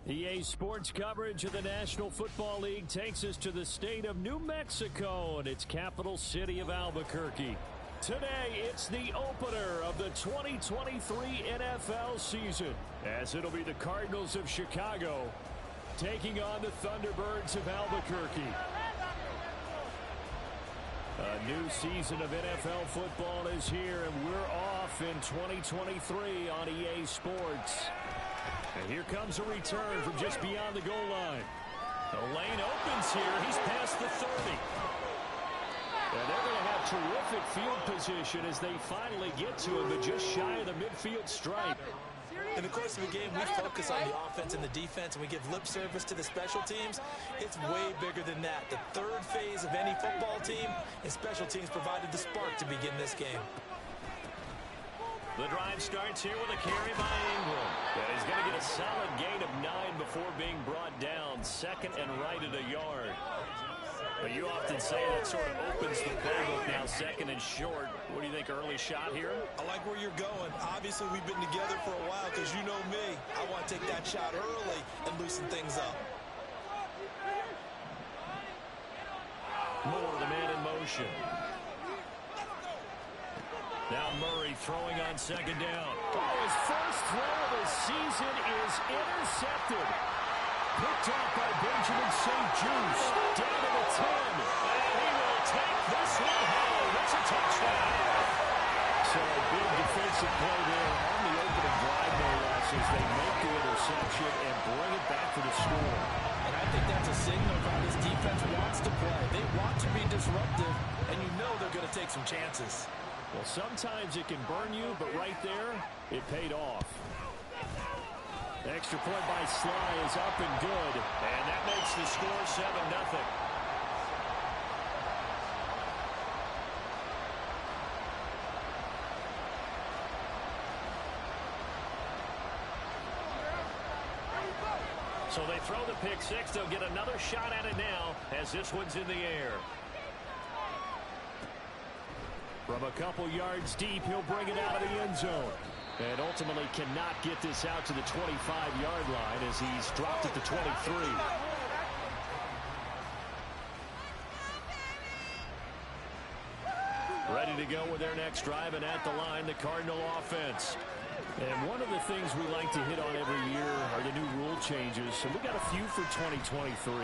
EA Sports coverage of the National Football League takes us to the state of New Mexico and its capital city of Albuquerque. Today, it's the opener of the 2023 NFL season, as it'll be the Cardinals of Chicago taking on the Thunderbirds of Albuquerque. A new season of NFL football is here, and we're off in 2023 on EA Sports. And here comes a return from just beyond the goal line. The lane opens here. He's past the 30. And they're going to have terrific field position as they finally get to him, but just shy of the midfield stripe. In the course of a game, we focus on the offense and the defense, and we give lip service to the special teams. It's way bigger than that. The third phase of any football team, and special teams provided the spark to begin this game. The drive starts here with a carry by Ingram. And he's going to get a solid gain of 9 before being brought down. Second and right at a yard. But you often say that sort of opens the playbook now, second and short. What do you think, early shot here? I like where you're going. Obviously, we've been together for a while because you know me. I want to take that shot early and loosen things up. Moore, the man in motion. Now Murray throwing on second down. Oh, his first throw of the season is intercepted. Picked off by Benjamin St. Juice. Down to the 10. And he will take this one home. That's a touchdown. So a big defensive play there on the opening drive, no less, as they make the interception and bring it back to the score. And I think that's a signal of how this defense wants to play. They want to be disruptive, and you know they're going to take some chances. Well, sometimes it can burn you, but right there, it paid off. Extra point by Sly is up and good, and that makes the score 7-0. So they throw the pick six. They'll get another shot at it now as this one's in the air. From a couple yards deep, he'll bring it out of the end zone. And ultimately cannot get this out to the 25-yard line as he's dropped at the 23. Ready to go with their next drive, and at the line, the Cardinal offense. And one of the things we like to hit on every year are the new rule changes. So we got a few for 2023. A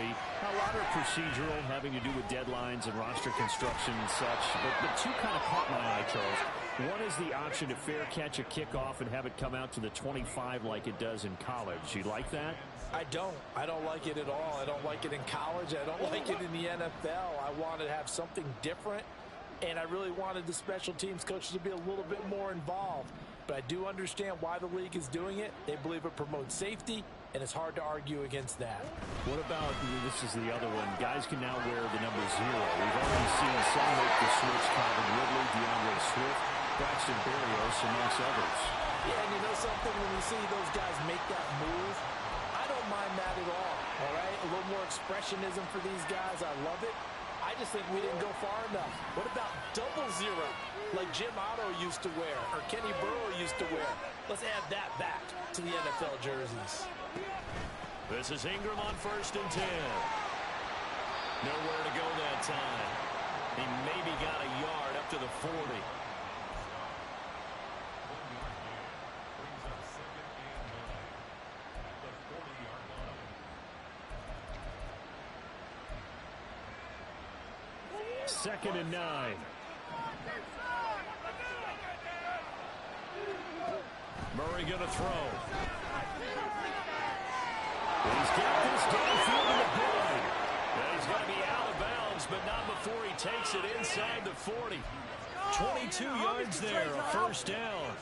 lot are procedural, having to do with deadlines and roster construction and such. But two kind of caught my eye, Charles. One is the option to fair catch a kickoff and have it come out to the 25 like it does in college. You like that? I don't. I don't like it at all. I don't like it in college. I don't like it in the NFL. I want to have something different, and I really wanted the special teams coaches to be a little bit more involved. But I do understand why the league is doing it. They believe it promotes safety, and it's hard to argue against that. What about, this is the other one, guys can now wear the number 0. We've already seen some make the switch, Calvin Ridley, DeAndre Swift, Braxton Berrios, amongst others. Yeah, and you know something, when we see those guys make that move, I don't mind that at all right? A little more expressionism for these guys. I love it. I just think we didn't go far enough. What about 00, like Jim Otto used to wear or Kenny Burrow used to wear? Let's add that back to the NFL jerseys. This is Ingram on 1st and 10. Nowhere to go that time. He maybe got a yard up to the 40. Second and 9. Murray going to throw. He's got this downfield in the blind. He's going to be out of bounds, but not before he takes it inside the 40. 22 yards there, a first down.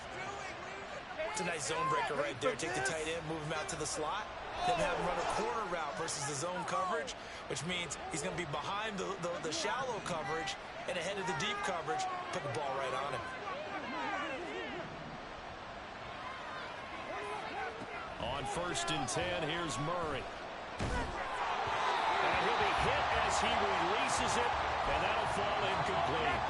It's a nice zone breaker right there. Take the tight end, move him out to the slot, then have him run a corner route versus the zone coverage, which means he's going to be behind the shallow coverage and ahead of the deep coverage. Put the ball right on him. On 1st and 10, here's Murray. And he'll be hit as he releases it, and that'll fall incomplete.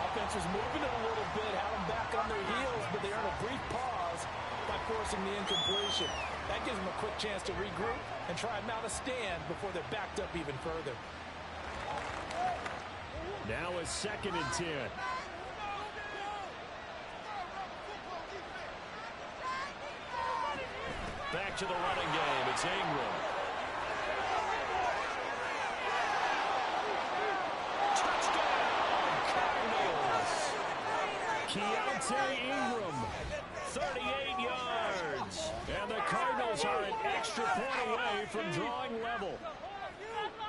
Offense was moving it a little bit, had them back on their heels, but they earned a brief pause by forcing the incompletion. That gives them a quick chance to regroup and try and mount a stand before they're backed up even further. Now a 2nd and 10. Back to the running game. It's Ingram. Touchdown, Cardinals. Keontae Ingram, 38 yards. And the Cardinals are an extra point away from drawing level.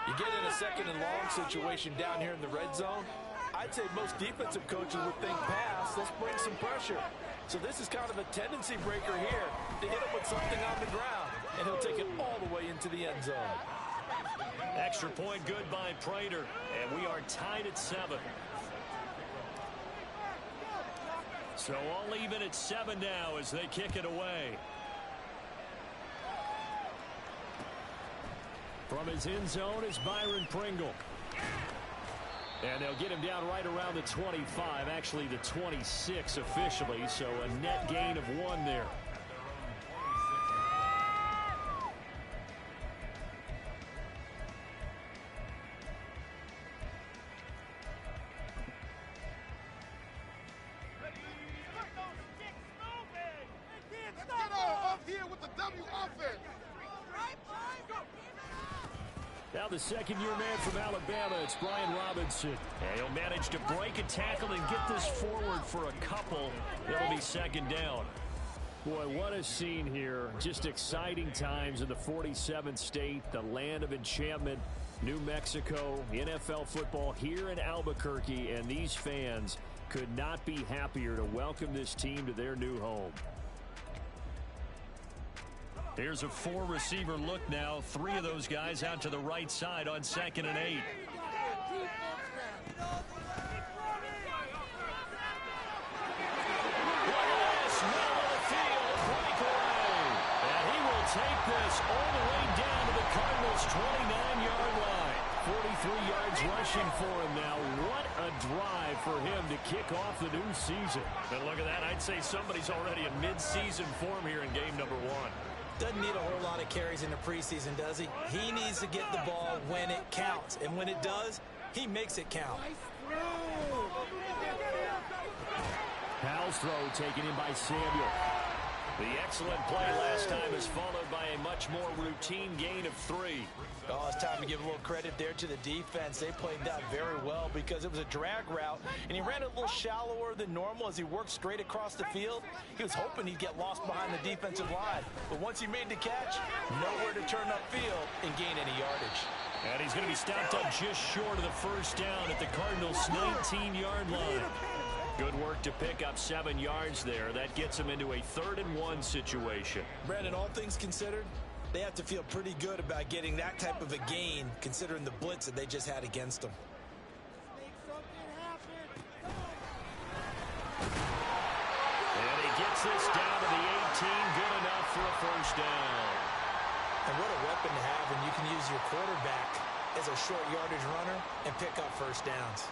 You get in a 2nd and long situation down here in the red zone. I'd say most defensive coaches would think pass. Let's bring some pressure. So this is kind of a tendency breaker here to hit him with something on the ground. And he'll take it all the way into the end zone. Extra point good by Prater. And we are tied at 7. So all even at 7 now as they kick it away. From his end zone is Byron Pringle. And they'll get him down right around the 25, actually the 26 officially, so a net gain of 1 there. Now the second-year man from Alabama, it's Brian Robinson. And he'll manage to break a tackle and get this forward for a couple. It'll be 2nd down. Boy, what a scene here. Just exciting times in the 47th state, the land of enchantment, New Mexico, NFL football here in Albuquerque, and these fans could not be happier to welcome this team to their new home. Here's a 4-receiver look now. 3 of those guys out to the right side on 2nd and 8. Take this all the way down to the Cardinals' 29-yard line. 43 yards rushing for him now. What a drive for him to kick off the new season. And look at that. I'd say somebody's already in mid-season form here in game number 1. Doesn't need a whole lot of carries in the preseason, does he? He needs to get the ball when it counts. And when it does, he makes it count. Howell's throw taken in by Samuel. The excellent play last time is followed by a much more routine gain of 3. Oh, it's time to give a little credit there to the defense. They played that very well because it was a drag route, and he ran a little shallower than normal as he worked straight across the field. He was hoping he'd get lost behind the defensive line, but once he made the catch, nowhere to turn upfield and gain any yardage. And he's going to be stopped up just short of the 1st down at the Cardinals' 19-yard line. Good work to pick up 7 yards there. That gets him into a 3rd and 1 situation. Brandon, all things considered, they have to feel pretty good about getting that type of a gain, considering the blitz that they just had against them. And he gets this down to the 18. Good enough for a 1st down. And what a weapon to have when you can use your quarterback as a short yardage runner and pick up 1st downs.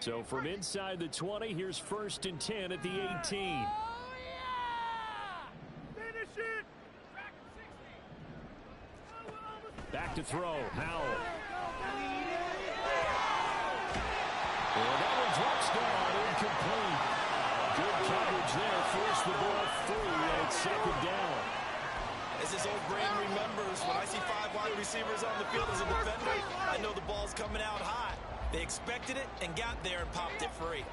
So from inside the 20, here's 1st and 10 at the 18. Oh, yeah! Finish it! Back to throw. Howell. Another touchdown, incomplete. Good coverage there. Forced the ball through, and it's 2nd down. As his old brain remembers, when I see 5 wide receivers on the field as a defender, I know the ball's coming out high. They expected it and got there and popped it free.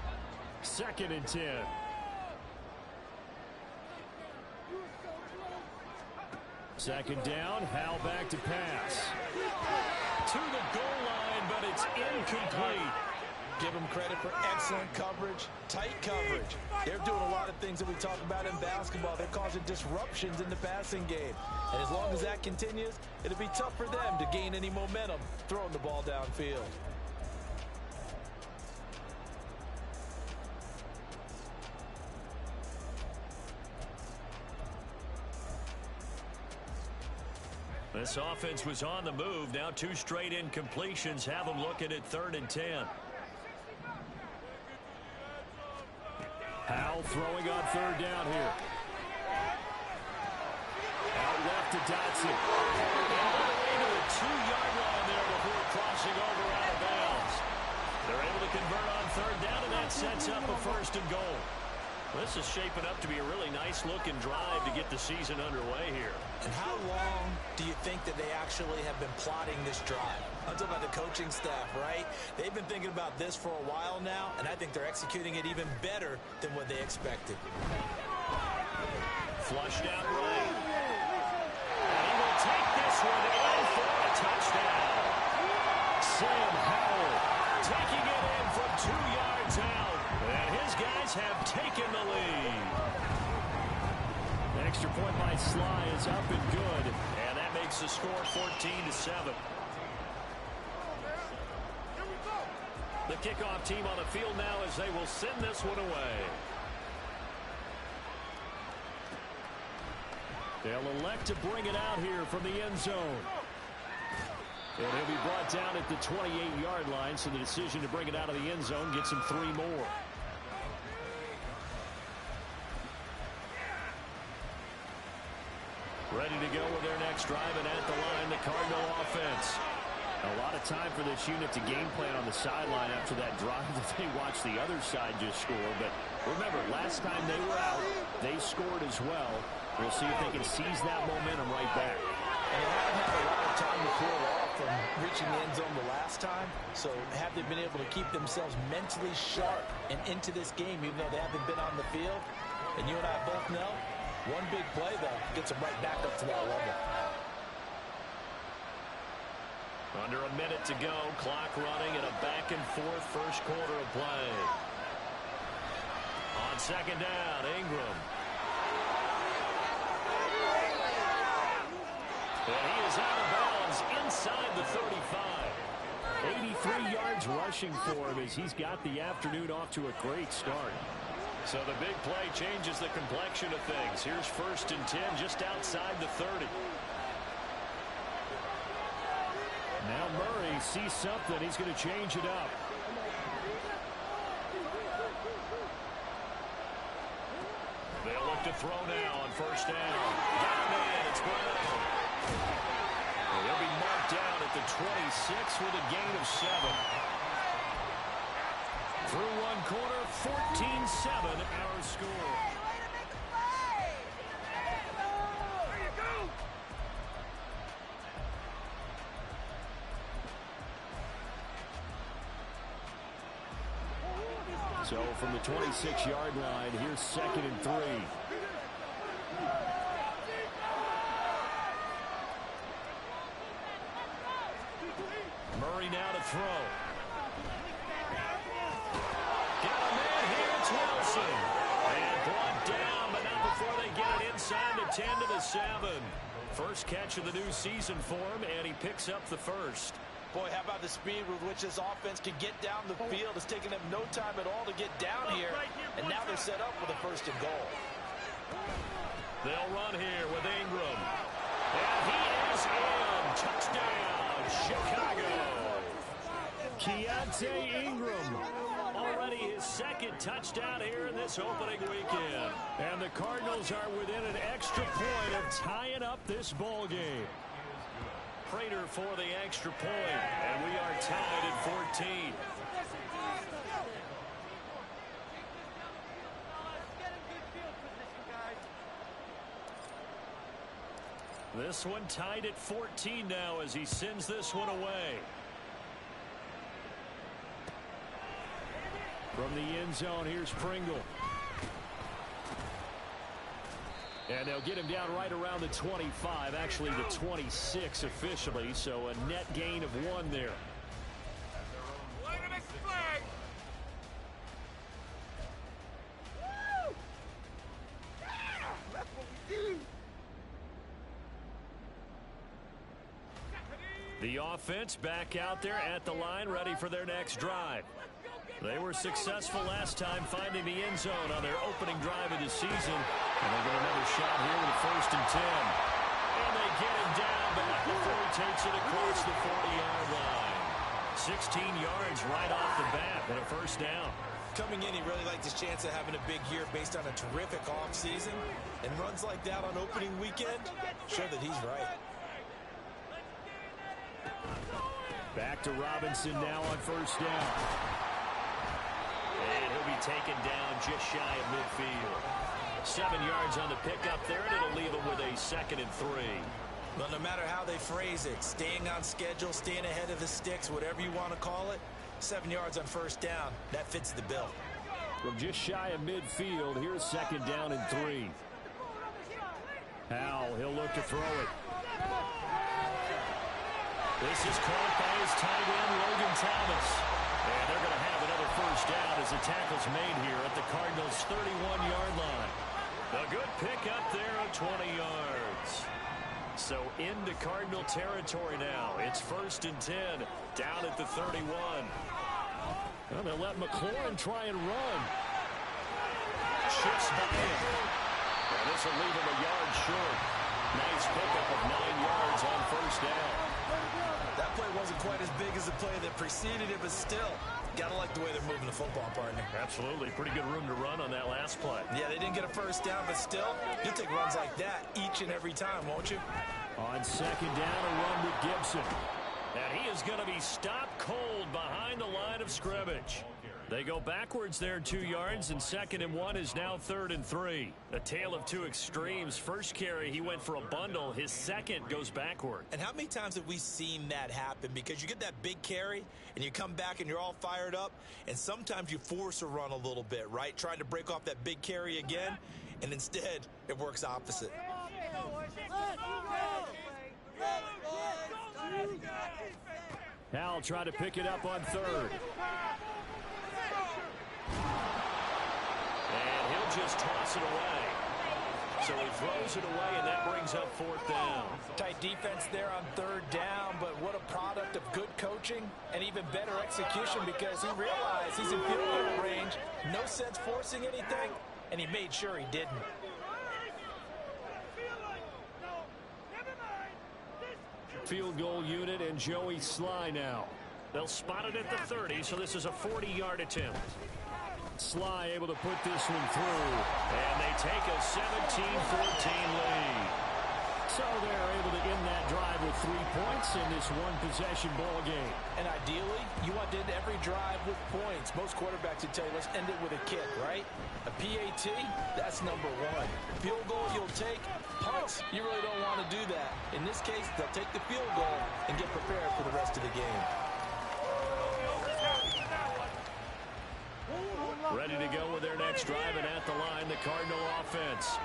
2nd and 10. Second down, Howell back to pass. To the goal line, but it's incomplete. Give them credit for excellent coverage, tight coverage. They're doing a lot of things that we talk about in basketball. They're causing disruptions in the passing game. And as long as that continues, it'll be tough for them to gain any momentum throwing the ball downfield. This offense was on the move. Now 2 straight incompletions have them looking at 3rd and 10. Howell throwing on 3rd down here. Out left to Dotson. All the way to the 2-yard line there before crossing over out of bounds. They're able to convert on 3rd down, and that sets up a 1st and goal. This is shaping up to be a really nice-looking drive to get the season underway here. And how long do you think that they actually have been plotting this drive? I'm talking about the coaching staff, right? They've been thinking about this for a while now, and I think they're executing it even better than what they expected. Flushed out right. And he will take this one in for a touchdown. Sam Howell taking it in from 2 yards out. And his guys have taken the lead. The extra point by Sly is up and good. And that makes the score 14-7. The kickoff team on the field now as they will send this one away. They'll elect to bring it out here from the end zone. And he'll be brought down at the 28-yard line, so the decision to bring it out of the end zone gets him 3 more. Ready to go with their next drive, and at the line, the Cardinal offense. A lot of time for this unit to game plan on the sideline after that drive that they watched the other side just score. But remember, last time they were out, they scored as well. We'll see if they can seize that momentum right back. And they haven't had a lot of time to cool off from reaching the end zone the last time. So have they been able to keep themselves mentally sharp and into this game, even though they haven't been on the field? And you and I both know, one big play, though, gets them right back up to that level. Under a minute to go, clock running, and a back-and-forth first quarter of play. On 2nd down, Ingram. And he is out of bounds inside the 35. 83 yards rushing for him as he's got the afternoon off to a great start. So the big play changes the complexion of things. Here's 1st and 10 just outside the 30. Now Murray sees something. He's going to change it up. They'll look to throw now on 1st down. Got him in. It's Brown. And they'll be marked down at the 26 with a gain of 7. Through one quarter, 14-7 our score. So from the 26-yard line, here's 2nd and 3. Murray now to throw. Got a man here, it's Wilson. And brought down, but not before they get it inside the 10 to the 7. First catch of the new season for him, and he picks up the first. Boy, how about the speed with which this offense can get down the field? It's taken them no time at all to get down here, and now they're set up with a 1st and goal. They'll run here with Ingram. And he is in. Touchdown, Chicago. Keontae Ingram. Already his 2nd touchdown here in this opening weekend. And the Cardinals are within an extra point of tying up this ball game. Prater for the extra point, and we are tied at 14. This one tied at 14 now as he sends this one away. From the end zone, here's Pringle. And they'll get him down right around the 25, actually the 26 officially, so a net gain of 1 there. The offense back out there at the line, ready for their next drive. They were successful last time finding the end zone on their opening drive of the season. And they get another shot here with a 1st and 10. And they get him down, but not rotates it across the 40-yard line. 16 yards right off the bat and a first down. Coming in, he really liked his chance of having a big year based on a terrific offseason. And runs like that on opening weekend show that he's right. Back to Robinson now on first down. And he'll be taken down just shy of midfield. 7 yards on the pickup there, and it'll leave him with a 2nd and 3. Well, no matter how they phrase it, staying on schedule, staying ahead of the sticks, whatever you want to call it, 7 yards on first down, that fits the bill. From just shy of midfield, here's 2nd down and 3. Howell, he'll look to throw it. This is caught by his tight end, Logan Thomas. And they're going to have another first down as the tackle's made here at the Cardinals' 31-yard line. A good pickup there of 20 yards. So into Cardinal territory now. It's 1st and 10 down at the 31. Well, they'll let McLaurin try and run. Shifts by him. And this will leave him a yard short. Nice pickup of 9 yards on first down. That play wasn't quite as big as the play that preceded it, but still, gotta like the way they're moving the football, partner. Absolutely. Pretty good room to run on that last play. Yeah, they didn't get a first down, but still, you'll take runs like that each and every time, won't you? On 2nd down, a run with Gibson. And he is going to be stopped cold behind the line of scrimmage. They go backwards there 2 yards, and 2nd and 1 is now 3rd and 3. A tale of two extremes. First carry, he went for a bundle. His second goes backward. And how many times have we seen that happen? Because you get that big carry, and you come back and you're all fired up, and sometimes you force a run a little bit, right? Trying to break off that big carry again, and instead, it works opposite. Howell tried to pick it up on 3rd. And he'll just toss it away. So he throws it away, and that brings up 4th down. Tight defense there on 3rd down, but what a product of good coaching and even better execution, because he realized he's in field goal range. No sense forcing anything, and he made sure he didn't. Field goal unit and Joey Sly now. They'll spot it at the 30, so this is a 40-yard attempt. Sly able to put this one through, and they take a 17-14 lead. So they're able to end that drive with 3 points in this one-possession ball game. And ideally, you want to end every drive with points. Most quarterbacks would tell you, let's end it with a kick, right? A PAT, that's number 1. Field goal you'll take. Punts, you really don't want to do that. In this case, they'll take the field goal and get prepared for the rest of the game. Ready to go with their next drive, and at the line, the Cardinal offense.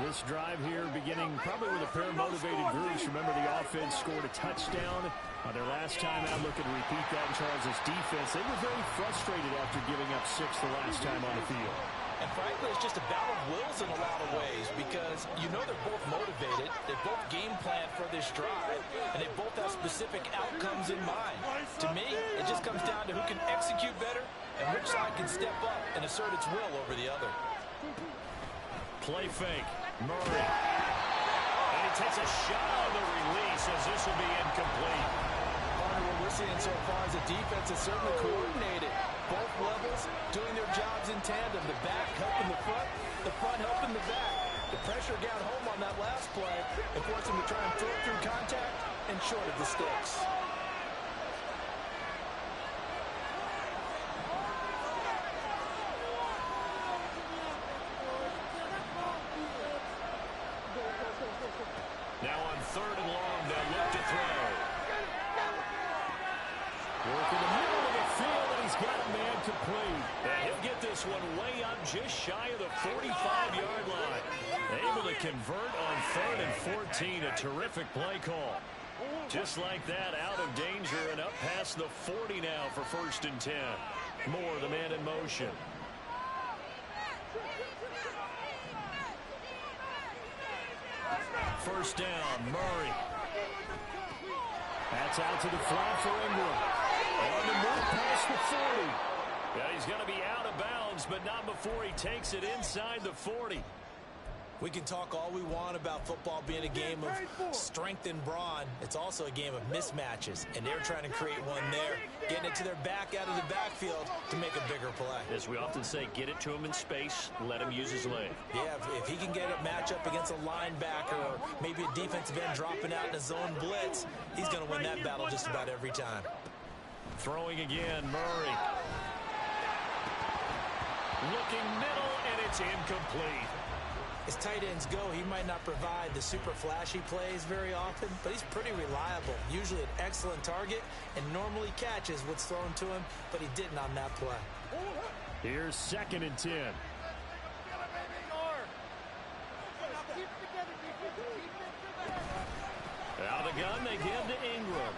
This drive here beginning probably with a pair of motivated groups. Remember, the offense scored a touchdown on their last time out. Looking to repeat that in Charles' defense. They were very frustrated after giving up 6 the last time on the field. And frankly, it's just a battle of wills in a lot of ways, because you know they're both motivated, they both game plan for this drive, and they both have specific outcomes in mind. To me, it just comes down to who can execute better and which side can step up and assert its will over the other. Play fake, Murray. And he takes a shot on the release as this will be incomplete. What we're seeing so far is the defense is certainly coordinated. Both levels doing their jobs in tandem. The back helping the front helping the back. The pressure got home on that last play and forced him to try and throw it through contact and short of the sticks. Now on 3rd and long, they'll look to throw. Work in the middle of the field, and he's got a man complete. And he'll get this one way up just shy of the 45-yard line. Able to convert on 3rd and 14. A terrific play call. Just like that, out of danger and up past the 40 now for 1st and 10. Moore, the man in motion. First down, Murray. That's out to the flat for Ingram. On the move past the 40. Yeah, he's going to be out of bounds, but not before he takes it inside the 40. We can talk all we want about football being a game of strength and brawn. It's also a game of mismatches, and they're trying to create one there, getting it to their back out of the backfield to make a bigger play. As we often say, get it to him in space, let him use his leg. Yeah, if he can get a matchup against a linebacker or maybe a defensive end dropping out in a zone blitz, he's going to win that battle just about every time. Throwing again, Murray. Looking middle, and it's incomplete. As tight ends go, he might not provide the super flashy plays very often, but he's pretty reliable, usually an excellent target, and normally catches what's thrown to him, but he didn't on that play. Here's 2nd and 10. Out of the gun, they give to Ingram.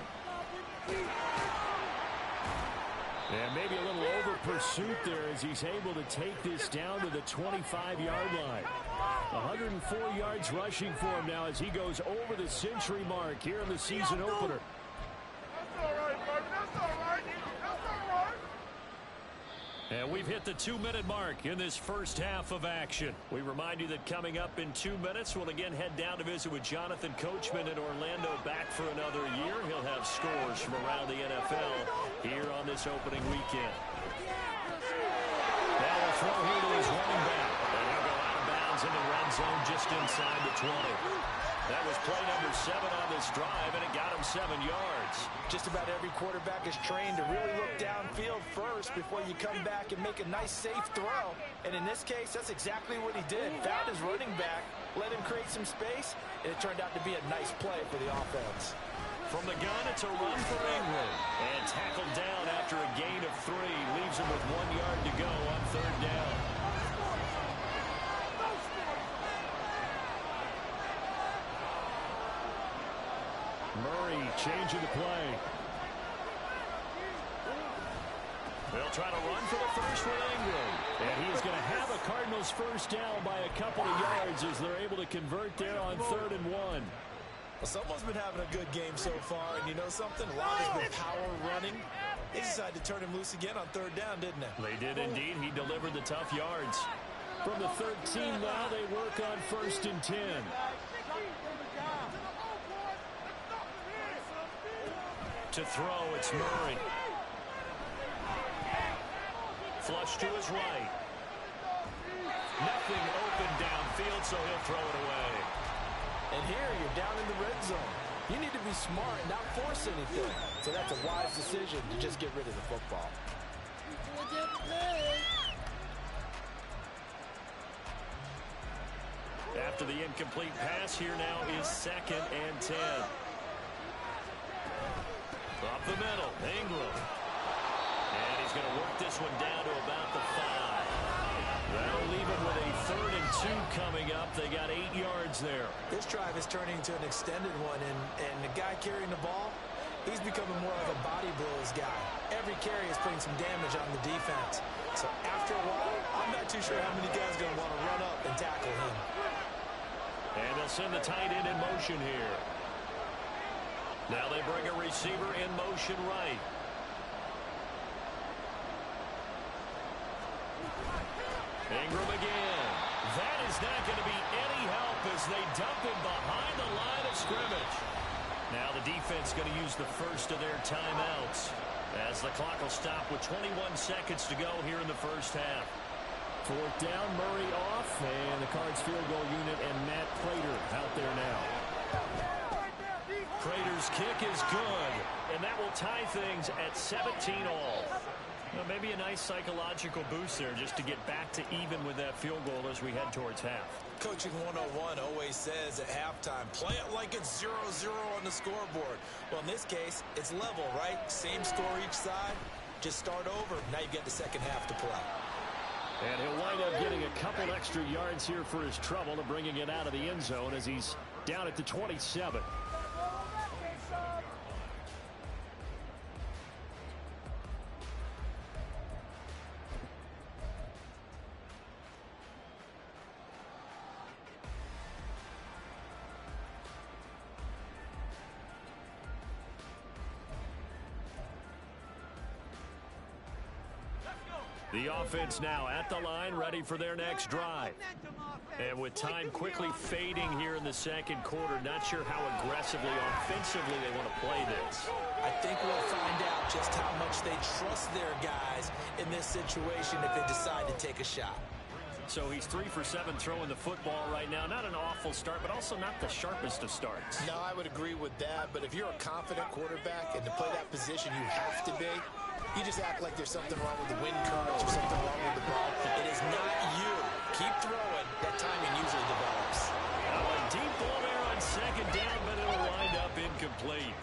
And maybe a little over pursuit there as he's able to take this down to the 25-yard line. 104 yards rushing for him now as he goes over the century mark here in the season opener. And we've hit the 2-minute mark in this first half of action. We remind you that coming up in 2 minutes, we'll again head down to visit with Jonathan Coachman in Orlando, back for another year. He'll have scores from around the NFL here on this opening weekend. Now we'll throw here to his running back. And he'll go out of bounds in the red zone just inside the 20. That was play number 7 on this drive, and it got him 7 yards. Just about every quarterback is trained to really look downfield first before you come back and make a nice, safe throw. And in this case, that's exactly what he did. Found his running back, let him create some space, and it turned out to be a nice play for the offense. From the gun, it's a run for Ingram. And tackled down after a gain of 3. Leaves him with 1 yard to go on 3rd down. Murray changing the play. They'll try to run for the first with Ingram. And he's going to have a Cardinals first down by a couple of yards as they're able to convert there on 3rd and 1. Well, someone's been having a good game so far, and you know something? A lot has been power running. They decided to turn him loose again on 3rd down, didn't they? They did indeed. He delivered the tough yards. From the 13 now, they work on 1st and 10. To throw, it's Murray. Flush to his right. Nothing open downfield, so he'll throw it away. And here, you're down in the red zone. You need to be smart and not force anything. So that's a wise decision to just get rid of the football. After the incomplete pass, here now is 2nd and 10. Up the middle, Ingram. And he's going to work this one down to about the 5. That'll leave him with a 3rd and 2 coming up. They got 8 yards there. This drive is turning into an extended one, and the guy carrying the ball, he's becoming more of a body blows guy. Every carry is putting some damage on the defense. So after a while, I'm not too sure how many guys are going to want to run up and tackle him. And they'll send the tight end in motion here. Now they bring a receiver in motion right. Ingram again. That is not going to be any help as they dump him behind the line of scrimmage. Now the defense going to use the first of their timeouts as the clock will stop with 21 seconds to go here in the first half. 4th down, Murray off, and the Cards field goal unit and Matt Prater out there now. Prater's kick is good, and that will tie things at 17 all. Well, maybe a nice psychological boost there just to get back to even with that field goal as we head towards half. Coaching 101 always says at halftime, play it like it's 0-0 on the scoreboard. Well, in this case, it's level, right? Same score each side. Just start over. Now you get the second half to play. And he'll wind up getting a couple extra yards here for his trouble of bringing it out of the end zone as he's down at the 27. The offense now at the line, ready for their next drive. And with time quickly fading here in the second quarter, not sure how aggressively, offensively they want to play this. I think we'll find out just how much they trust their guys in this situation if they decide to take a shot. So he's 3 for 7 throwing the football right now. Not an awful start, but also not the sharpest of starts. No, I would agree with that. But if you're a confident quarterback and to play that position you have to be, you just act like there's something wrong with the wind currents or something wrong with the ball. It is not you. Keep throwing. That timing usually develops. Now a deep ball there on second down, but it'll wind up incomplete.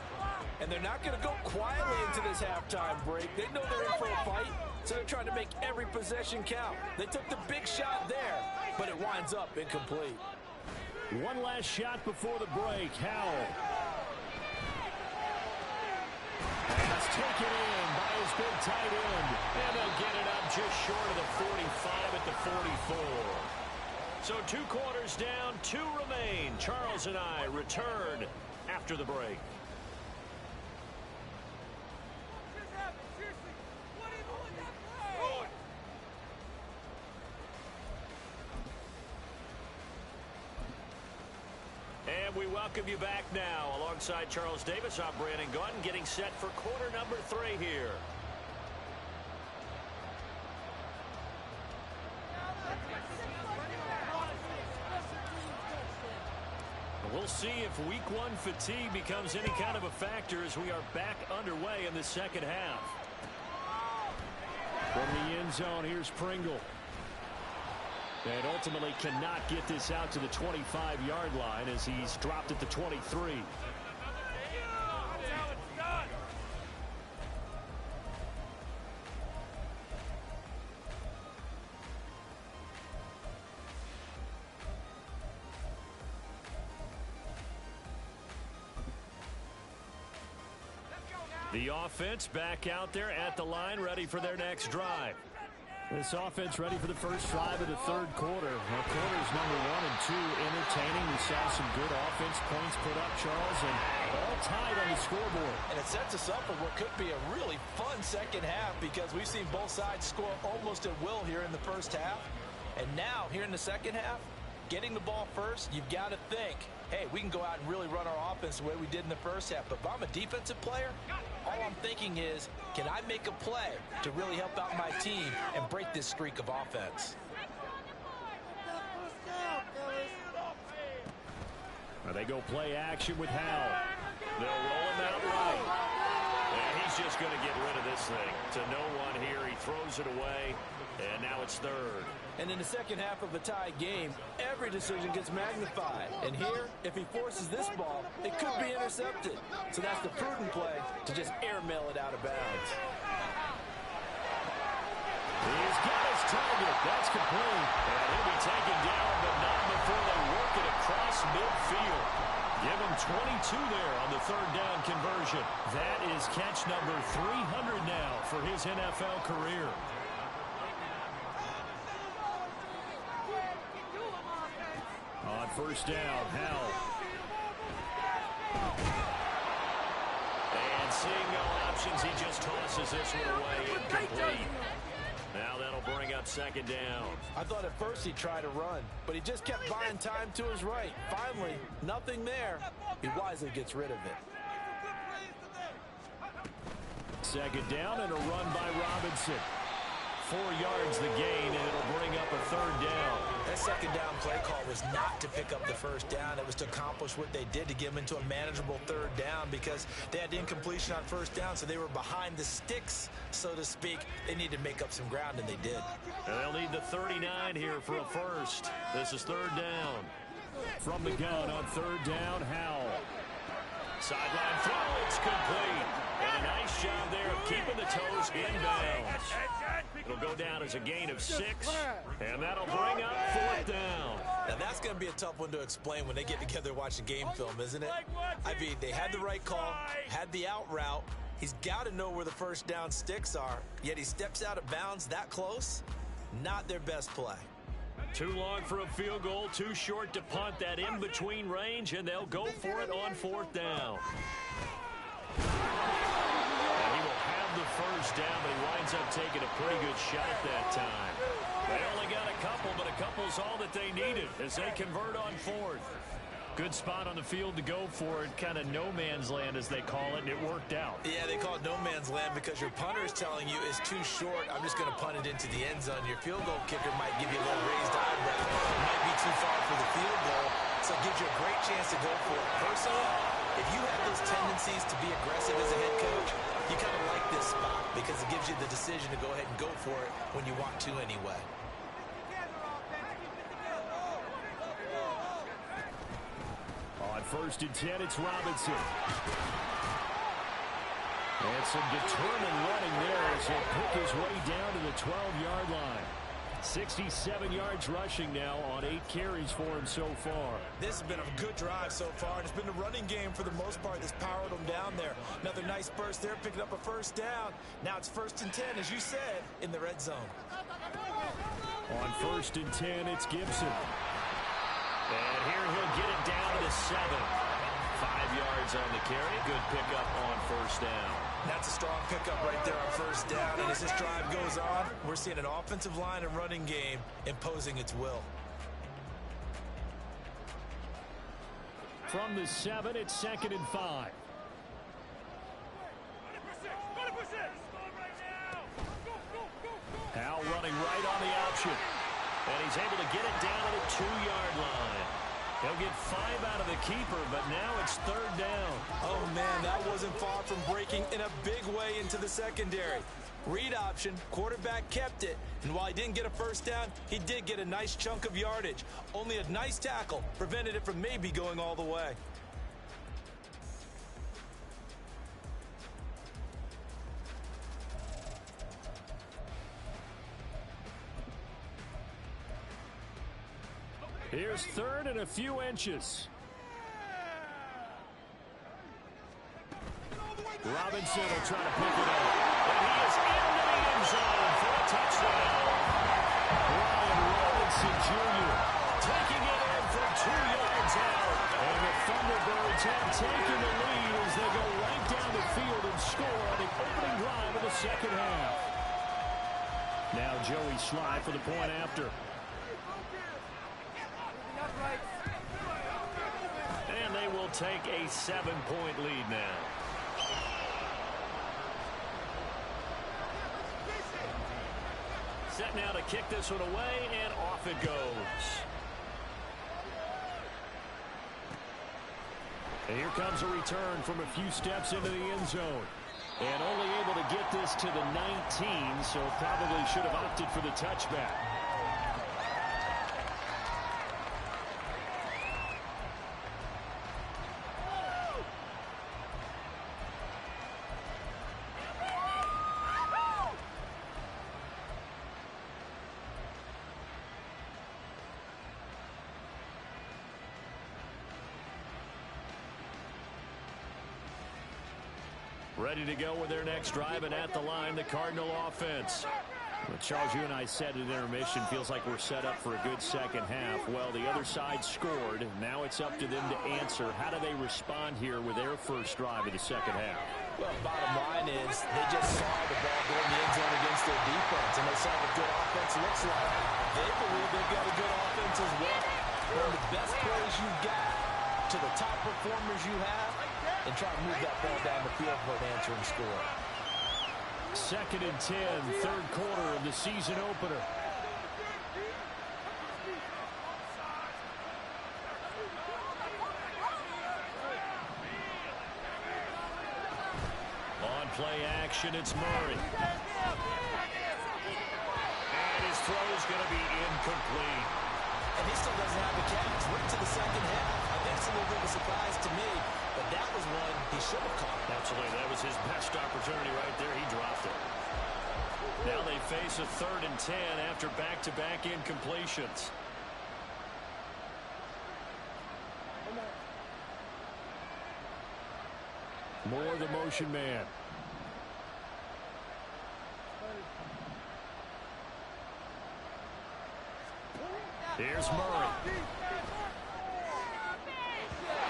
And they're not going to go quietly into this halftime break. They know they're in for a fight, so they're trying to make every possession count. They took the big shot there, but it winds up incomplete. One last shot before the break. Howell. That's taken in by his big tight end. And they'll get it up just short of the 45 at the 44. So 2 quarters down, 2 remain. Charles and I return after the break. And we welcome you back now. Alongside Charles Davis, I'm Brandon Gunn, getting set for quarter number 3 here. We'll see if week 1 fatigue becomes any kind of a factor as we are back underway in the second half. From the end zone, here's Pringle. And ultimately cannot get this out to the 25-yard line as he's dropped at the 23. The offense back out there at the line, ready for their next drive. This offense ready for the first drive of the third quarter. Well, quarters number 1 and 2 entertaining. We saw some good offense points put up, Charles, and all tied on the scoreboard. And it sets us up for what could be a really fun second half because we've seen both sides score almost at will here in the first half. And now, here in the second half, getting the ball first, you've got to think, hey, we can go out and really run our offense the way we did in the first half. But if I'm a defensive player, all I'm thinking is, can I make a play to really help out my team and break this streak of offense? Now they go play action with Howell. They'll roll him out right. And he's just going to get rid of this thing. To no one here. He throws it away. And now it's third. And in the second half of a tie game, every decision gets magnified. And here, if he forces this ball, it could be intercepted. So that's the prudent play to just airmail it out of bounds. He's got his target. That's complete. And he'll be taken down, but not before they work it across midfield. Give him 22 there on the third down conversion. That is catch number 300 now for his NFL career. On first down, Howell. And seeing no options, he just tosses this one away incomplete. Now that'll bring up second down. I thought at first he'd try to run, but he just kept buying time to his right. Finally, nothing there. He wisely gets rid of it. Second down and a run by Robinson. 4 yards the gain, and it'll bring up a third down. That second down play call was not to pick up the first down. It was to accomplish what they did to get them into a manageable third down because they had incompletion on first down, so they were behind the sticks, so to speak. They needed to make up some ground, and they did. And they'll need the 39 here for a first. This is third down. From the gun on third down, Howell. Sideline throw, it's complete. And a nice job there of keeping the toes inbounds. It'll go down as a gain of 6, and that'll bring up fourth down. Now, that's going to be a tough one to explain when they get together watching game film, isn't it? I mean, they had the right call, had the out route. He's got to know where the first down sticks are, yet he steps out of bounds that close. Not their best play. Too long for a field goal, too short to punt. That in-between range, and they'll go for it on fourth down. And he will have the first down, but he winds up taking a pretty good shot that time. They only got a couple, but a couple's all that they needed as they convert on fourth. Good spot on the field to go for it, kind of no man's land as they call it, and it worked out. Yeah, they call it no man's land because your punter is telling you it's too short. I'm just going to punt it into the end zone. Your field goal kicker might give you a little raised eyebrow. It might be too far for the field goal, so it gives you a great chance to go for it. Personally, if you have those tendencies to be aggressive as a head coach, you kind of like this spot because it gives you the decision to go ahead and go for it when you want to anyway. On 1st and 10, it's Robinson. And some determined running there as he'll pick his way down to the 12-yard line. 67 yards rushing now on 8 carries for him so far. This has been a good drive so far, and it's been a running game for the most part that's powered them down there. Another nice burst there, picking up a first down. Now it's 1st and 10, as you said, in the red zone. On 1st and 10, it's Gibson. And here he'll get it down to 7. 5 yards on the carry. Good pickup on 1st down. That's a strong pickup right there on 1st down. And as this drive goes on, we're seeing an offensive line and running game imposing its will. From the 7, it's 2nd and 5. Howell running right on the option. And he's able to get it down to the 2-yard line. He'll get 5 out of the keeper, but now it's 3rd down. Oh, man, that wasn't far from breaking in a big way into the secondary. Read option, quarterback kept it, and while he didn't get a first down, he did get a nice chunk of yardage. Only a nice tackle prevented it from maybe going all the way. Here's 3rd and a few inches. Robinson will try to pick it up. And he is into the end zone for a touchdown. Brian Robinson Jr. taking it in for 2 yards out. And the Thunderbirds have taken the lead as they go right down the field and score on the opening drive of the second half. Now Joey Sly for the point after. And they will take a 7-point lead now. Set now to kick this one away, and off it goes. And here comes a return from a few steps into the end zone. And only able to get this to the 19, so probably should have opted for the touchback. Ready to go with their next drive, and at the line, the Cardinal offense. Well, Charles, you and I said at intermission, feels like we're set up for a good second half. Well, the other side scored. Now it's up to them to answer. How do they respond here with their first drive of the second half? Well, bottom line is they just saw the ball go in the end zone against their defense, and they saw what good offense looks like. They believe they've got a good offense as well. One of the best plays you've got to the top performers you have, and try to move that ball down the field for an answering score. 2nd and 10, 3rd quarter of the season opener. On play action, it's Murray. And his throw is going to be incomplete. And he still doesn't have the catch. We're into the second half. I think it's a little bit of a surprise to me, but that was one he should have caught. Absolutely. That was his best opportunity right there. He dropped it. Now they face a 3rd and 10 after back-to-back incompletions. Moore, the motion man. Here's Murray.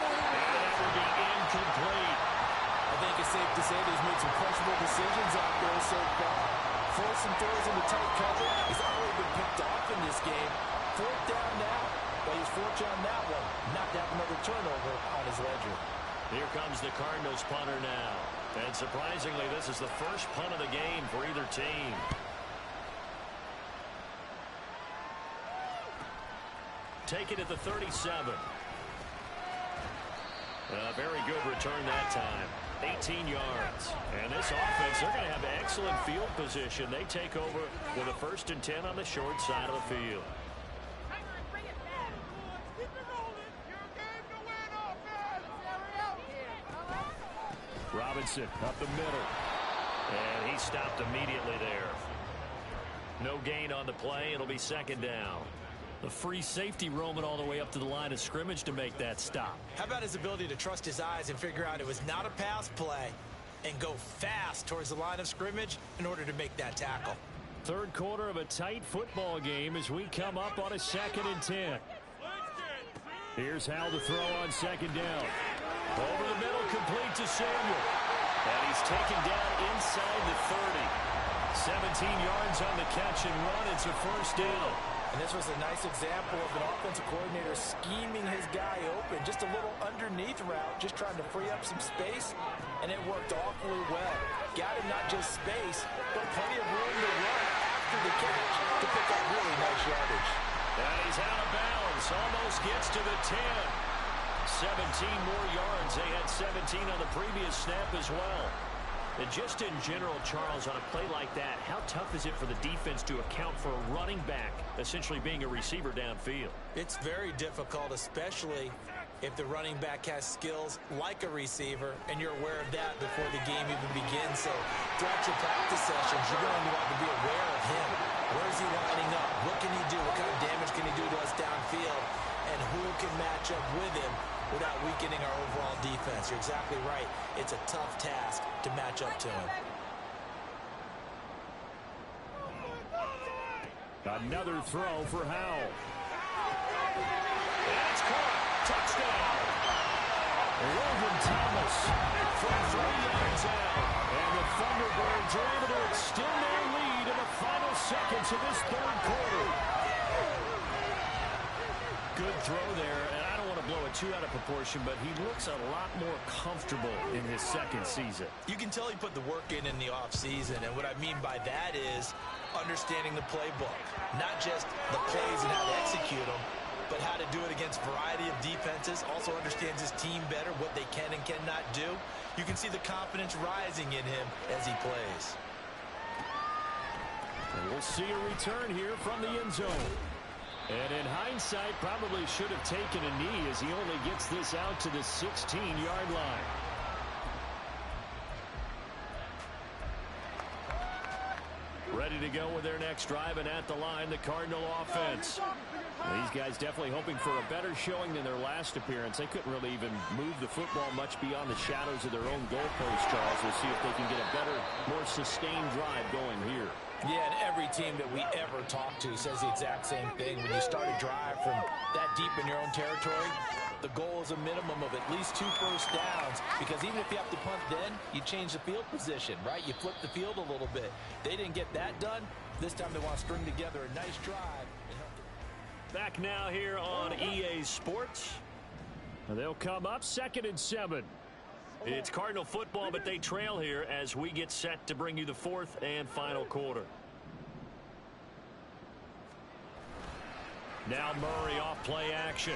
And that will be incomplete. I think it's safe to say that he's made some questionable decisions out there so far. forcing throws into tight cover. He's already been picked off in this game. Fourth down now, but he's fortunate on that one. Not to have another turnover on his ledger. Here comes the Cardinals punter now. And surprisingly, this is the first punt of the game for either team. Take it at the 37. A very good return that time. 18 yards. And this offense, they're going to have excellent field position. They take over with a 1st and 10 on the short side of the field. Robinson up the middle. And he stopped immediately there. No gain on the play. It'll be 2nd down. The free safety roaming all the way up to the line of scrimmage to make that stop. How about his ability to trust his eyes and figure out it was not a pass play and go fast towards the line of scrimmage in order to make that tackle. Third quarter of a tight football game as we come up on a 2nd and 10. Here's Hal to throw on 2nd down. Over the middle, complete to Samuel. And he's taken down inside the 30. 17 yards on the catch and run. It's a 1st down. And this was a nice example of an offensive coordinator scheming his guy open. Just a little underneath route, just trying to free up some space, and it worked awfully well. Got him not just space, but plenty of room to run after the catch to pick up really nice yardage. And he's out of bounds. Almost gets to the 10. 17 more yards. They had 17 on the previous snap as well. And just in general, Charles, on a play like that, how tough is it for the defense to account for a running back essentially being a receiver downfield? It's very difficult, especially if the running back has skills like a receiver, and you're aware of that before the game even begins. So throughout your practice sessions, you're going to want to be aware of him. Where is he lining up? What can he do? What kind of damage can he do to us downfield? And who can match up with him without weakening our overall defense? You're exactly right. It's a tough task to match up to him. Another throw for Howell. And it's caught. Touchdown. Logan Thomas from 3 yards out. And the Thunderbirds are able to extend their lead in the final seconds of this 3rd quarter. Good throw there, and I don't want to blow it too out of proportion, but he looks a lot more comfortable in his 2nd season. You can tell he put the work in the offseason, and what I mean by that is understanding the playbook. Not just the plays and how to execute them, but how to do it against a variety of defenses. Also understands his team better, what they can and cannot do. You can see the confidence rising in him as he plays. And we'll see a return here from the end zone. And in hindsight, probably should have taken a knee as he only gets this out to the 16-yard line. Ready to go with their next drive, and at the line, the Cardinal offense. These guys definitely hoping for a better showing than their last appearance. They couldn't really even move the football much beyond the shadows of their own goalpost, Charles. We'll see if they can get a better, more sustained drive going here. Yeah, and every team that we ever talk to says the exact same thing. When you start a drive from that deep in your own territory, the goal is a minimum of at least 2 first downs, because even if you have to punt then, you change the field position, right? You flip the field a little bit. They didn't get that done. This time they want to string together a nice drive. Back now here on EA Sports. They'll come up 2nd and 7. It's Cardinal football, but they trail here as we get set to bring you the 4th and final quarter. Now Murray off play action.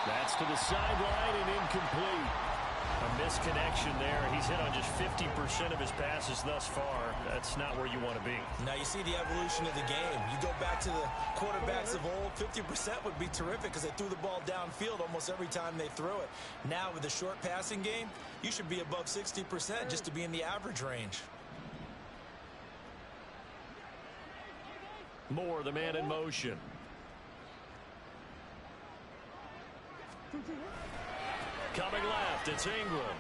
That's to the sideline and incomplete. A misconnection there. He's hit on just 50% of his passes thus far. That's not where you want to be. Now you see the evolution of the game. You go back to the quarterbacks of old, 50% would be terrific because they threw the ball downfield almost every time they threw it. Now with the short passing game, you should be above 60% just to be in the average range. Moore, the man in motion. Coming left, it's Ingram.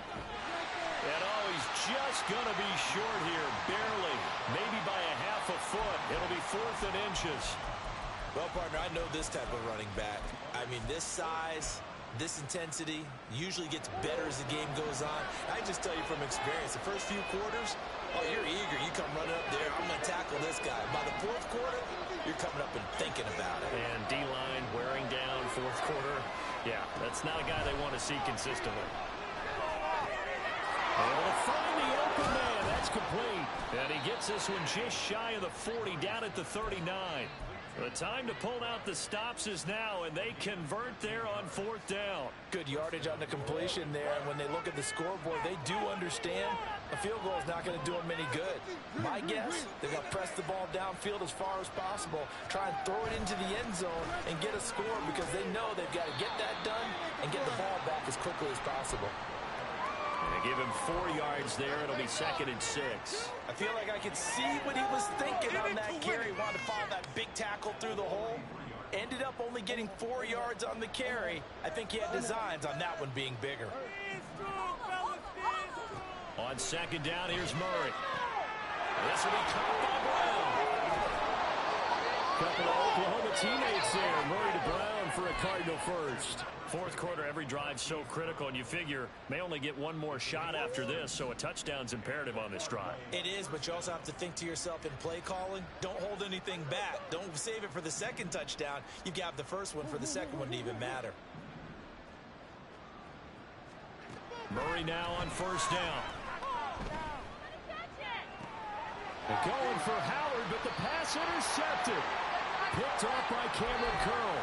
And he's just going to be short here, barely. Maybe by a half a foot. It'll be 4th and inches. Well, partner, I know this type of running back. I mean, this size, This intensity usually gets better as the game goes on. I just tell you from experience, the first few quarters, oh, you're eager. You come running up there, I'm going to tackle this guy. By the fourth quarter, you're coming up and thinking about it. And D-line wearing down fourth quarter. Yeah, that's not a guy they want to see consistently. Able to find the open man. That's complete. And he gets this one just shy of the 40, down at the 39. The time to pull out the stops is now, and they convert there on fourth down. Good yardage on the completion there, and when they look at the scoreboard, they do understand a field goal is not going to do them any good. My guess, they're going to press the ball downfield as far as possible, try and throw it into the end zone and get a score because they know they've got to get that done and get the ball back as quickly as possible. They give him 4 yards there. It'll be 2nd and 6. I feel like I could see what he was thinking on that carry. He wanted to follow that big tackle through the hole. Ended up only getting 4 yards on the carry. I think he had designs on that one being bigger. On 2nd down, here's Murray. This will be caught by Brown. Couple of Oklahoma teammates there. Murray to Brown for a Cardinal first. Fourth quarter, every drive so critical, and you figure may only get one more shot after this, so a touchdown's imperative on this drive. It is, but you also have to think to yourself in play calling, don't hold anything back. Don't save it for the second touchdown. You've got the first one for the second one to even matter. Murray now on first down. They're going for Howard, but the pass intercepted. Picked off by Cameron Curl.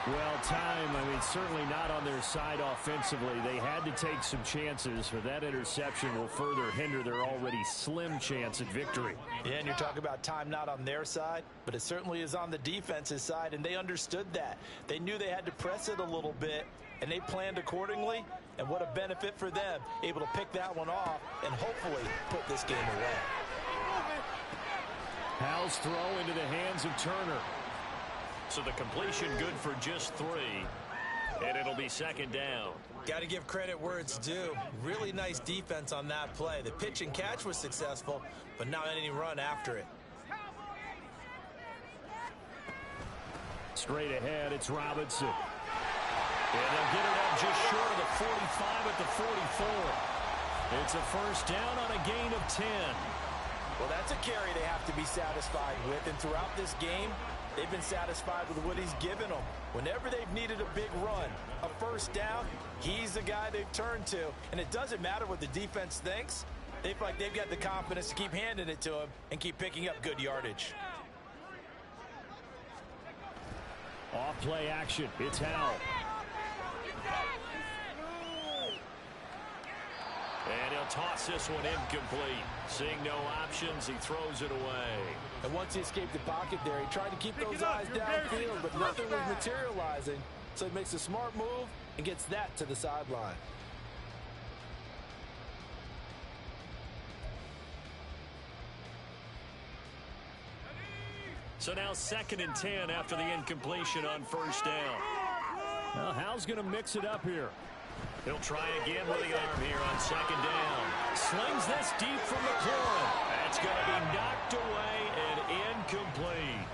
Well, time, certainly not on their side offensively. They had to take some chances, for that interception will further hinder their already slim chance at victory. Yeah, and you're talking about time not on their side, but it certainly is on the defense's side, and they understood that. They knew they had to press it a little bit, and they planned accordingly, and what a benefit for them, able to pick that one off and hopefully put this game away. Howell's throw into the hands of Turner. So the completion good for just 3. And it'll be 2nd down. Got to give credit where it's due. Really nice defense on that play. The pitch and catch was successful, but not any run after it. Straight ahead, it's Robinson. And they'll get it up just short of the 45 at the 44. It's a first down on a gain of 10. Well, that's a carry they have to be satisfied with, and throughout this game, they've been satisfied with what he's given them. Whenever they've needed a big run, a first down, he's the guy they've turned to. And it doesn't matter what the defense thinks. They feel like they've got the confidence to keep handing it to him and keep picking up good yardage. Off play action. It's Howell. And he'll toss this one incomplete. Seeing no options, he throws it away. And once he escaped the pocket there, he tried to keep those eyes downfield, but nothing was materializing. So he makes a smart move and gets that to the sideline. So now 2nd and 10 after the incompletion on first down. Well, Howell's going to mix it up here. He'll try again with the arm here on 2nd down. Slings this deep from McLaurin. That's going to be knocked away and incomplete.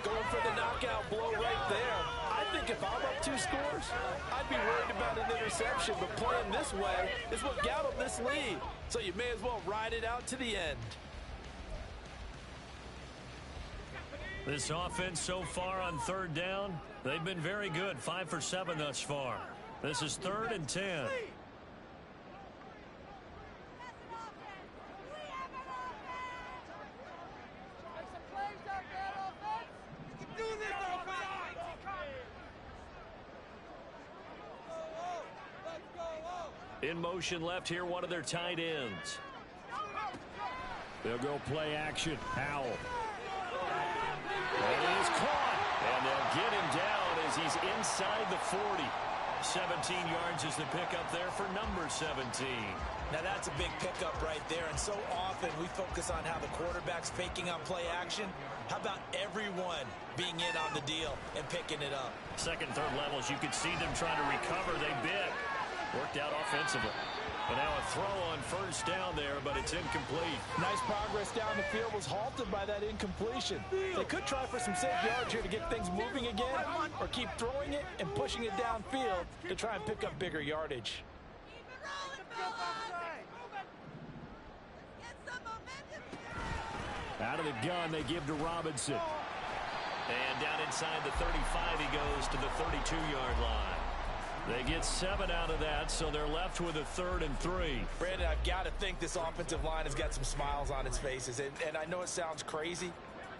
Going for the knockout blow right there. I think if I'm up 2 scores, I'd be worried about an interception, but playing this way is what got them this lead. So you may as well ride it out to the end. This offense so far on 3rd down, they've been very good. 5 for 7 thus far. This is 3rd and 10. In motion left here, one of their tight ends. They'll go play action. Howell. And he is caught. And they'll get him down as he's inside the 40. 17 yards is the pickup there for number 17. Now that's a big pickup right there, and so often we focus on how the quarterback's faking on play action. How about everyone being in on the deal and picking it up? 2nd, 3rd levels, you could see them trying to recover. They bit. Worked out offensively. And now a throw on first down there, but it's incomplete. Nice progress down the field was halted by that incompletion. They could try for some safe yards here to get things moving again, or keep throwing it and pushing it downfield to try and pick up bigger yardage. Out of the gun, they give to Robinson. And down inside the 35, he goes to the 32-yard line. They get 7 out of that, so they're left with a 3rd and 3. Brandon, I've got to think this offensive line has got some smiles on its faces. And I know it sounds crazy,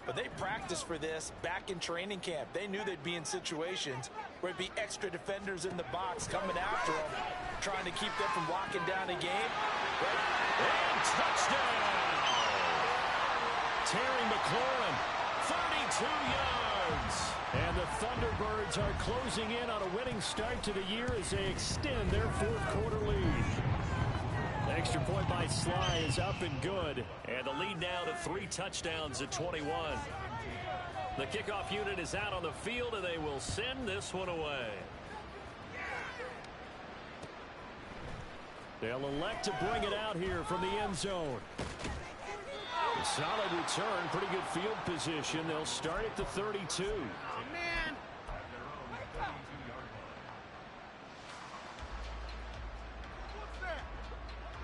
but they practiced for this back in training camp. They knew they'd be in situations where it'd be extra defenders in the box coming after them, trying to keep them from locking down a game. And touchdown! Terry McLaurin, 32 yards. And the Thunderbirds are closing in on a winning start to the year as they extend their 4th quarter lead. The extra point by Sly is up and good. And the lead now to 3 touchdowns at 21. The kickoff unit is out on the field, and they will send this one away. They'll elect to bring it out here from the end zone. Solid return, pretty good field position. They'll start at the 32.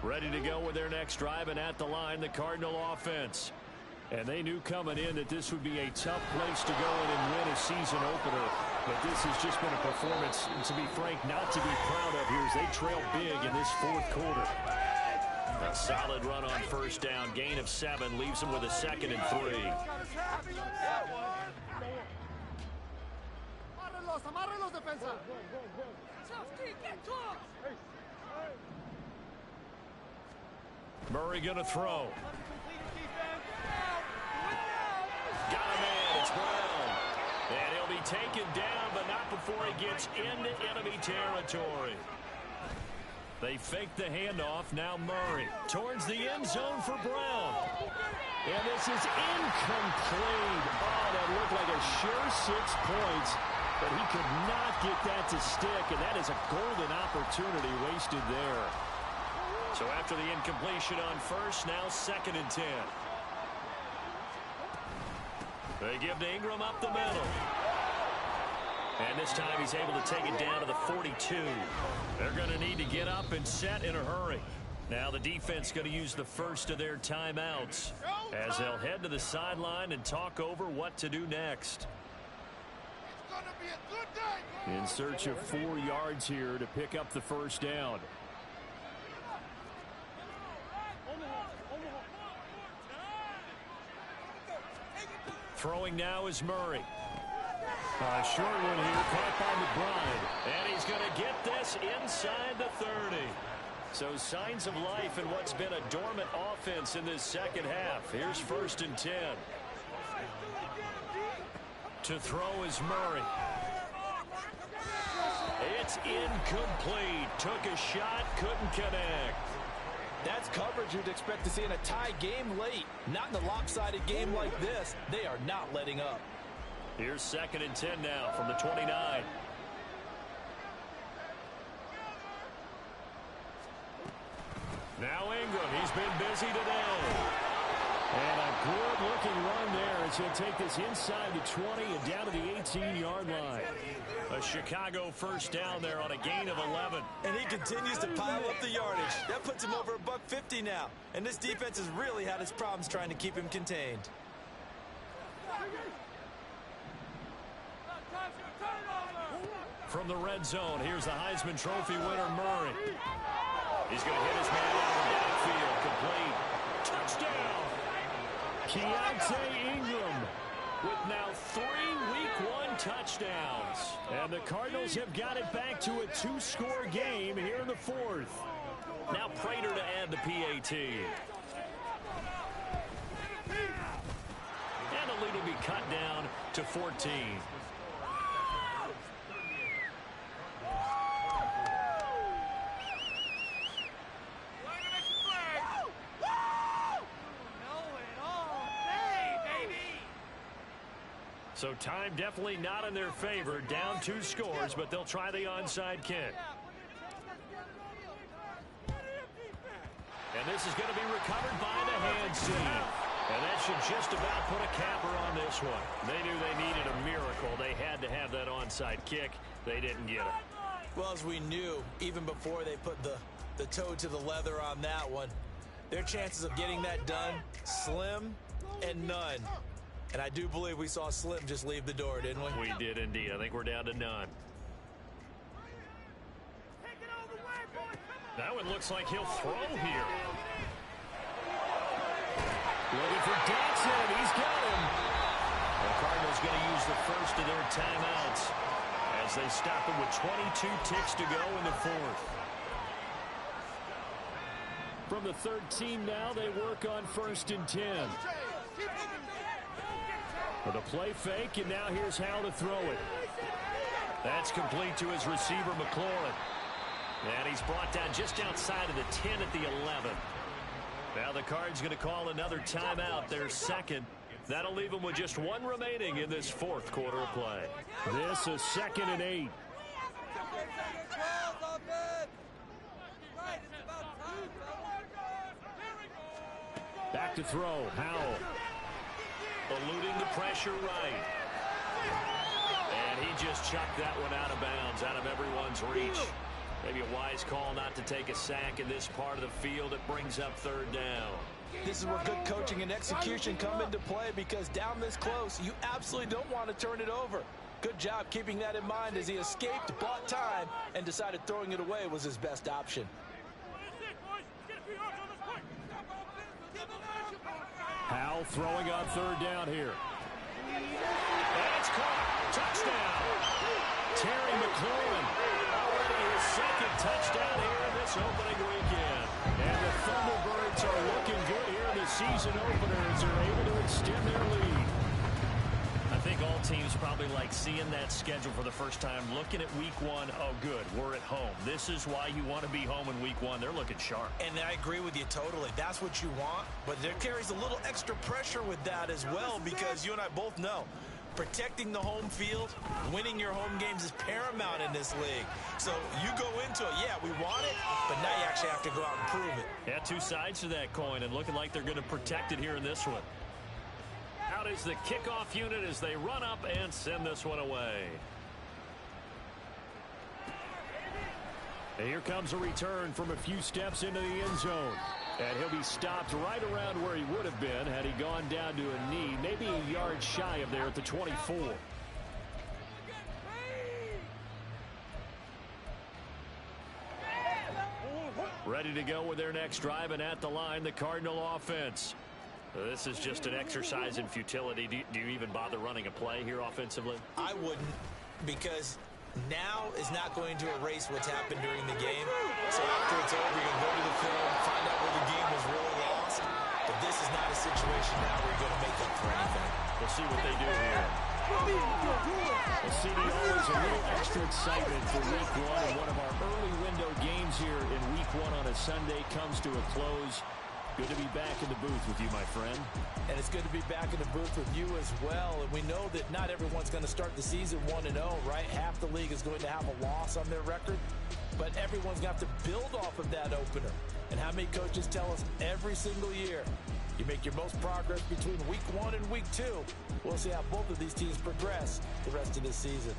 Ready to go with their next drive, and at the line, the Cardinal offense. And they knew coming in that this would be a tough place to go in and win a season opener. But this has just been a performance, to be frank, not to be proud of here as they trail big in this 4th quarter. A solid run on first down, gain of 7, leaves them with a 2nd and 3. Murray gonna throw. Got a man, it's Brown. And he'll be taken down, but not before he gets into enemy territory. They fake the handoff. Now Murray towards the end zone for Brown. And this is incomplete. Oh, that looked like a sure 6 points, but he could not get that to stick, and that is a golden opportunity wasted there. So after the incompletion on first, now 2nd and 10. They give to Ingram up the middle. And this time he's able to take it down to the 42. They're going to need to get up and set in a hurry. Now the defense going to use the first of their timeouts as they'll head to the sideline and talk over what to do next. In search of 4 yards here to pick up the first down. Throwing now is Murray. A short one here, caught by McBride. And he's going to get this inside the 30. So signs of life in what's been a dormant offense in this second half. Here's 1st and 10. To throw is Murray. It's incomplete. Took a shot, couldn't connect. That's coverage you'd expect to see in a tie game late. Not in a lopsided game like this. They are not letting up. Here's 2nd and 10 now from the 29. Now Ingram, he's been busy today. And a good-looking run there as he'll take this inside the 20 and down to the 18-yard line. A Chicago first down there on a gain of 11. And he continues to pile up the yardage. That puts him over $150 now. And this defense has really had its problems trying to keep him contained. From the red zone, here's the Heisman Trophy winner, Murray. He's going to hit his man out of the backfield. Complete. Touchdown! Keontae Ingram with now 3 Week 1 touchdowns. And the Cardinals have got it back to a 2-score game here in the 4th. Now Prater to add the PAT. And the lead will be cut down to 14. So time definitely not in their favor. Down 2 scores, but they'll try the onside kick. this is going to be recovered by the hands team. And that should just about put a capper on this one. They knew they needed a miracle. They had to have that onside kick. They didn't get it. Well, as we knew, even before they put the toe to the leather on that one, their chances of getting that done, slim and none. And I do believe we saw Slim just leave the door, didn't we? We did indeed. I think we're down to none. That one looks like he'll throw here. Looking for Dotson. He's got him. The Cardinals going to use the first of their timeouts as they stop it with 22 ticks to go in the fourth. From the third team now, they work on 1st and 10. With a play fake, and now here's how to throw it. That's complete to his receiver, McLaurin. And he's brought down just outside of the 10 at the 11. Now the Cards going to call another timeout, their second. That'll leave them with just one remaining in this fourth quarter of play. This is 2nd and 8. Back to throw, Howell. Eluding the pressure right. And he just chucked that one out of bounds, out of everyone's reach. Maybe a wise call not to take a sack in this part of the field. It brings up 3rd down. This is where good coaching and execution come into play, because down this close, you absolutely don't want to turn it over. Good job keeping that in mind as he escaped, bought time, and decided throwing it away was his best option. Howell throwing on 3rd down here. And it's caught. Touchdown. Terry McLaurin. Already his 2nd touchdown here in this opening weekend. And the Thunderbirds are looking good here in the season opener as they're able to extend their lead. I think all teams probably like seeing that schedule for the first time, looking at week 1. Oh, good, we're at home. This is why you want to be home in week 1. They're looking sharp. And I agree with you totally. That's what you want. But there carries a little extra pressure with that as well, because you and I both know protecting the home field, winning your home games is paramount in this league. So you go into it, yeah, we want it, but now you actually have to go out and prove it. Yeah, two sides to that coin, and looking like they're going to protect it here in this one. Out is the kickoff unit as they run up and send this one away. And here comes a return from a few steps into the end zone. And he'll be stopped right around where he would have been had he gone down to a knee, maybe a yard shy of there at the 24. Ready to go with their next drive, and at the line, the Cardinal offense. This is just an exercise in futility. Do you even bother running a play here offensively? I wouldn't, because now is not going to erase what's happened during the game. So after it's over, you're going to go to the film, find out where the game was really lost. But this is not a situation now where you're going to make up for anything. We'll see what they do here. The CDO is a little extra excitement for week 1, and one of our early window games here in week 1 on a Sunday comes to a close. Good to be back in the booth with you, my friend. And it's good to be back in the booth with you as well. And we know that not everyone's going to start the season 1-0, right? Half the league is going to have a loss on their record. But everyone's got to build off of that opener. And how many coaches tell us every single year, you make your most progress between week 1 and week 2. We'll see how both of these teams progress the rest of this season.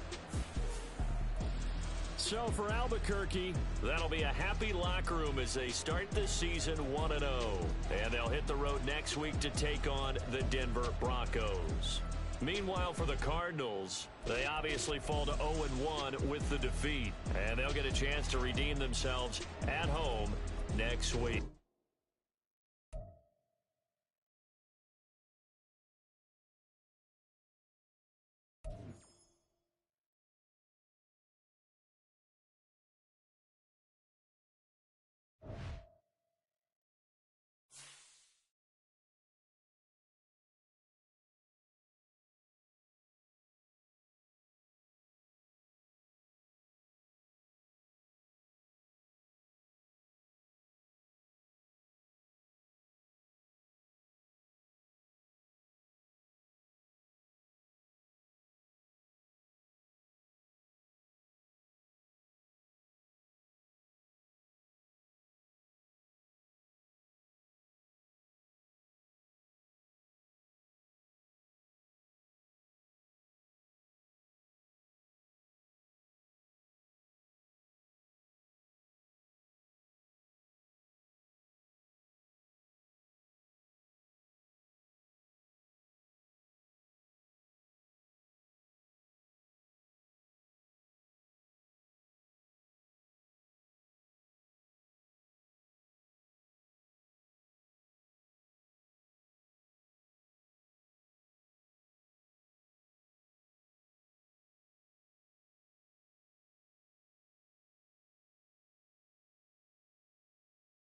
So for Albuquerque, that'll be a happy locker room as they start this season 1-0. And they'll hit the road next week to take on the Denver Broncos. Meanwhile, for the Cardinals, they obviously fall to 0-1 with the defeat. And they'll get a chance to redeem themselves at home next week.